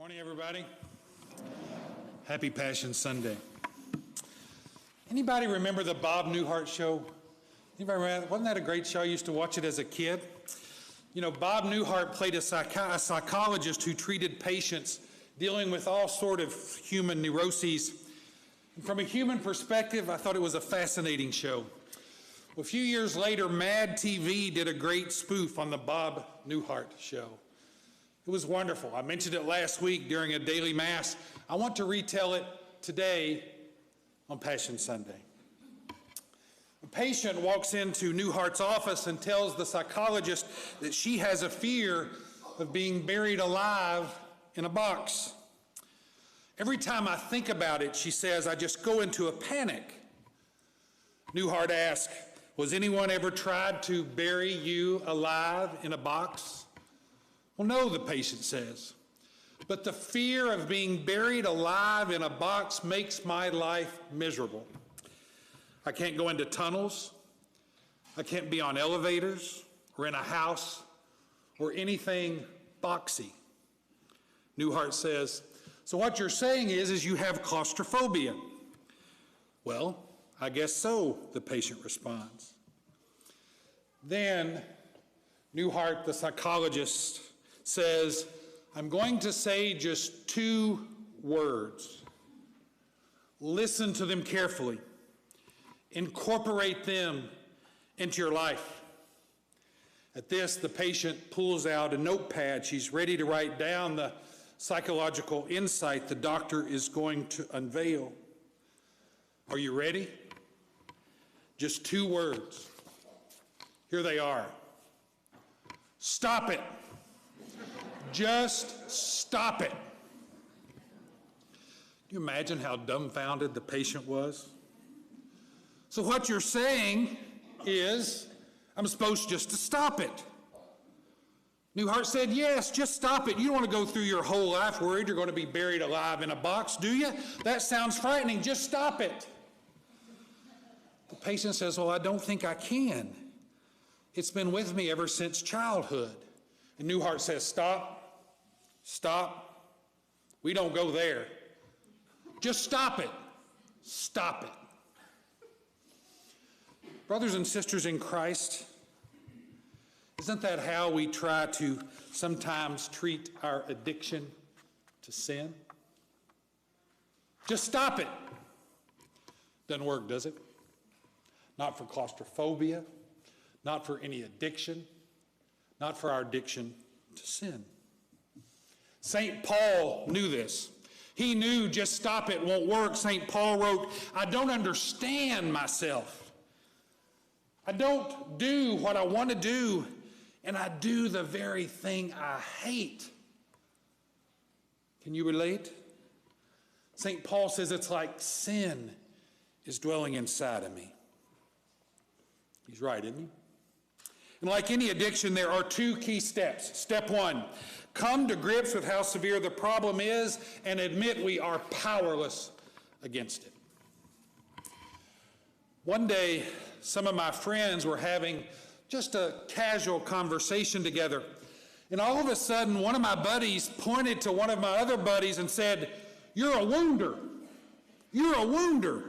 Morning, everybody. Happy Passion Sunday. Anybody remember the Bob Newhart show? Anybody remember? Wasn't that a great show? I used to watch it as a kid. You know, Bob Newhart played a psychologist who treated patients dealing with all sort of human neuroses. And from a human perspective, I thought it was a fascinating show. Well, a few years later, Mad TV did a great spoof on the Bob Newhart show. It was wonderful. I mentioned it last week during a daily mass. I want to retell it today on Passion Sunday. A patient walks into Newhart's office and tells the psychologist that she has a fear of being buried alive in a box. Every time I think about it, she says, I just go into a panic. Newhart asks, was anyone ever tried to bury you alive in a box? Well, no, the patient says, but the fear of being buried alive in a box makes my life miserable. I can't go into tunnels. I can't be on elevators or in a house or anything boxy. Newhart says, so what you're saying is you have claustrophobia. Well, I guess so, the patient responds. Then Newhart, the psychologist, says, I'm going to say just 2 words. Listen to them carefully. Incorporate them into your life. At this, the patient pulls out a notepad. She's ready to write down the psychological insight the doctor is going to unveil. Are you ready? Just 2 words. Here they are. Stop it. Just stop it. Do you imagine how dumbfounded the patient was? So what you're saying is, I'm supposed just to stop it. Newhart said, yes, just stop it. You don't want to go through your whole life worried you're going to be buried alive in a box, do you? That sounds frightening. Just stop it. The patient says, well, I don't think I can. It's been with me ever since childhood. And Newhart says, stop. Stop. We don't go there. Just stop it. Stop it. Brothers and sisters in Christ, isn't that how we try to sometimes treat our addiction to sin? Just stop it. Doesn't work, does it? Not for claustrophobia, not for any addiction, not for our addiction to sin. St. Paul knew this. He knew just stop it won't work. St. Paul wrote, I don't understand myself. I don't do what I want to do, and I do the very thing I hate. Can you relate? St. Paul says it's like sin is dwelling inside of me. He's right, isn't he? And like any addiction, there are 2 key steps. Step 1, come to grips with how severe the problem is and admit we are powerless against it. One day, some of my friends were having just a casual conversation together. And all of a sudden, one of my buddies pointed to one of my other buddies and said, you're a wounder. You're a wounder.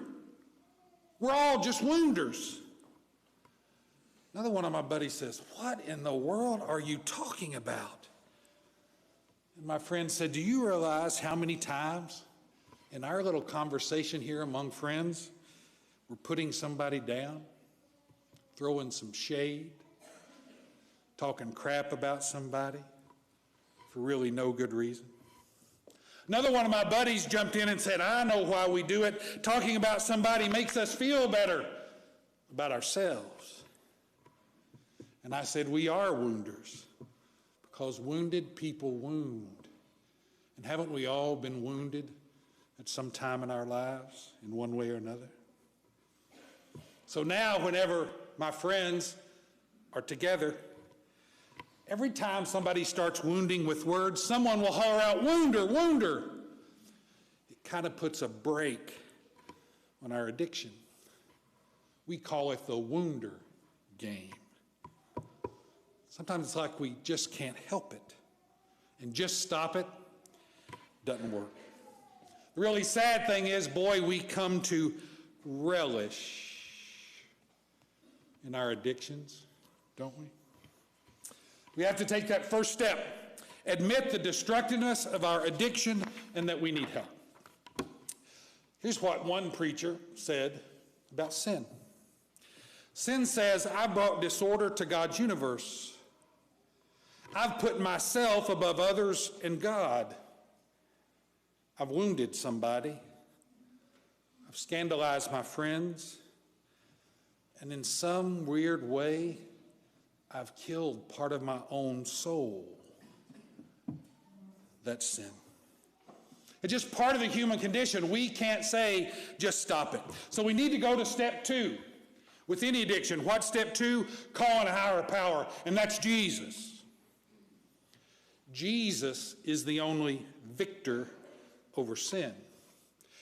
We're all just wounders. Another one of my buddies says, what in the world are you talking about? And my friend said, do you realize how many times in our little conversation here among friends, we're putting somebody down, throwing some shade, talking crap about somebody for really no good reason? Another one of my buddies jumped in and said, I know why we do it. Talking about somebody makes us feel better about ourselves. And I said, we are wounders, because wounded people wound. And haven't we all been wounded at some time in our lives, in one way or another? So now, whenever my friends are together, every time somebody starts wounding with words, someone will holler out, wounder, wounder. It kind of puts a break on our addiction. We call it the wounder game. Sometimes it's like we just can't help it. And just stop it doesn't work. The really sad thing is, boy, we come to relish in our addictions, don't we? We have to take that first step, admit the destructiveness of our addiction and that we need help. Here's what one preacher said about sin. Sin says, I brought disorder to God's universe. I've put myself above others and God. I've wounded somebody. I've scandalized my friends. And in some weird way, I've killed part of my own soul. That's sin. It's just part of the human condition. We can't say, just stop it. So we need to go to step 2. With any addiction, what's step 2? Call on a higher power, and that's Jesus. Jesus is the only victor over sin.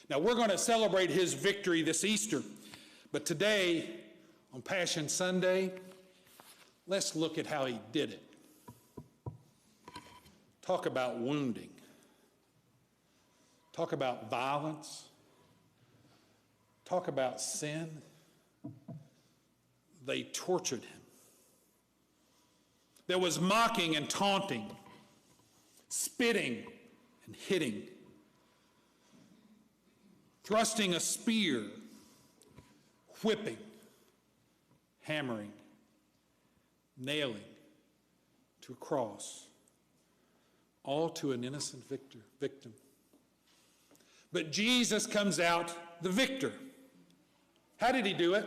Now, we're going to celebrate his victory this Easter, but today, on Passion Sunday, let's look at how he did it. Talk about wounding. Talk about violence. Talk about sin. They tortured him. There was mocking and taunting, spitting and hitting, thrusting a spear, whipping, hammering, nailing to a cross, all to an innocent victim. But Jesus comes out the victor. How did he do it?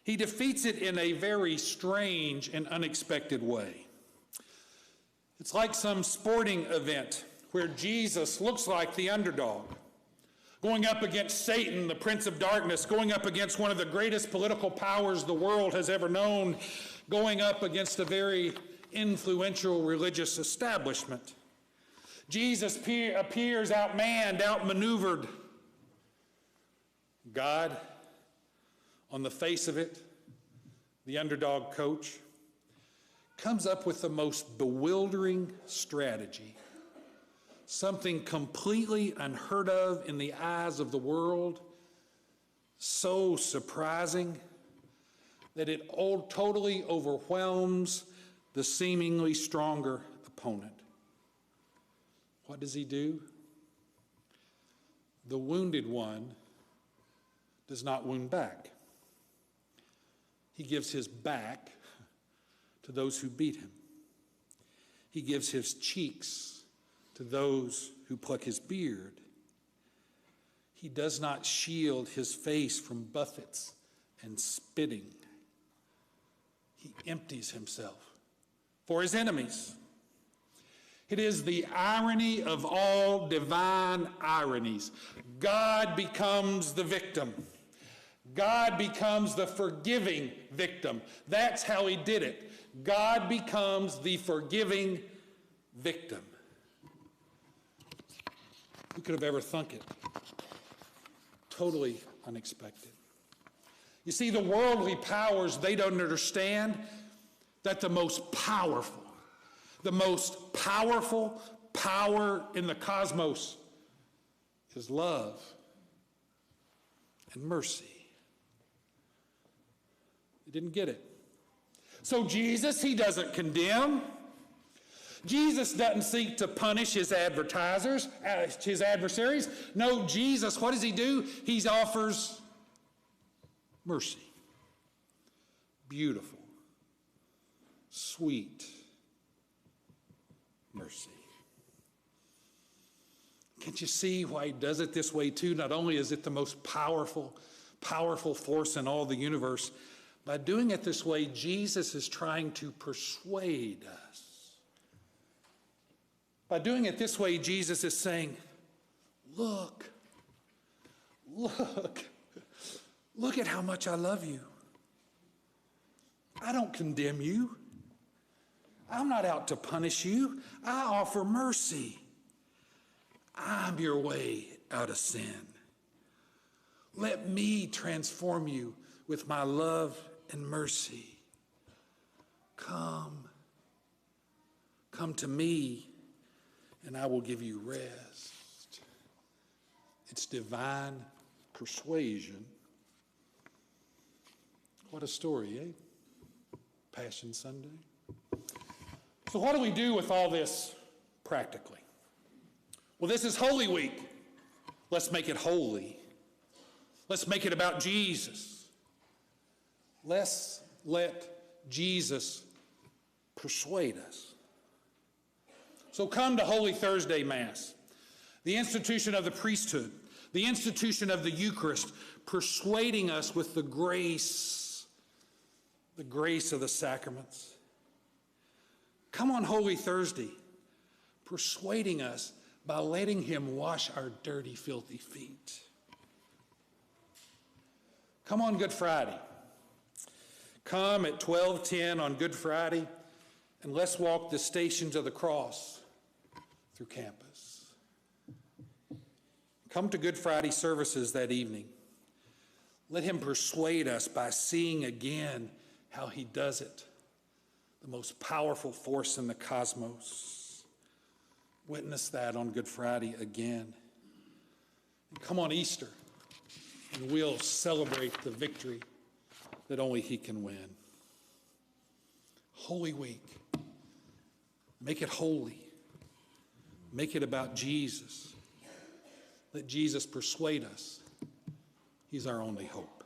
He defeats it in a very strange and unexpected way. It's like some sporting event where Jesus looks like the underdog, going up against Satan, the prince of darkness, going up against one of the greatest political powers the world has ever known, going up against a very influential religious establishment. Jesus appears outmanned, outmaneuvered. God, on the face of it, the underdog coach, comes up with the most bewildering strategy, something completely unheard of in the eyes of the world, so surprising that it totally overwhelms the seemingly stronger opponent. What does he do? The wounded one does not wound back. He gives his back to those who beat him. He gives his cheeks to those who pluck his beard. He does not shield his face from buffets and spitting. He empties himself for his enemies. It is the irony of all divine ironies. God becomes the victim. God becomes the forgiving victim. That's how he did it. God becomes the forgiving victim. Who could have ever thunk it? Totally unexpected. You see, the worldly powers, they don't understand that the most powerful power in the cosmos is love and mercy. They didn't get it. So Jesus, he doesn't condemn. Jesus doesn't seek to punish his adversaries. No, Jesus, what does he do? He offers mercy. Beautiful, sweet mercy. Can't you see why he does it this way too? Not only is it the most powerful force in all the universe, by doing it this way, Jesus is trying to persuade us. By doing it this way, Jesus is saying, look at how much I love you. I don't condemn you. I'm not out to punish you. I offer mercy. I'm your way out of sin. Let me transform you with my love and mercy. Come to me, and I will give you rest. It's divine persuasion. What a story, eh? Passion Sunday. So what do we do with all this practically? Well, this is Holy Week. Let's make it holy. Let's make it about Jesus. Let's let Jesus persuade us. So come to Holy Thursday Mass, the institution of the priesthood, the institution of the Eucharist, persuading us with the grace of the sacraments. Come on Holy Thursday, persuading us by letting him wash our dirty, filthy feet. Come on Good Friday. Come at 12:10 on Good Friday, and let's walk the Stations of the Cross through campus. Come to Good Friday services that evening. Let him persuade us by seeing again how he does it, the most powerful force in the cosmos. Witness that on Good Friday again. And come on Easter, and we'll celebrate the victory that only he can win. Holy Week. Make it holy. Make it about Jesus. Let Jesus persuade us. He's our only hope.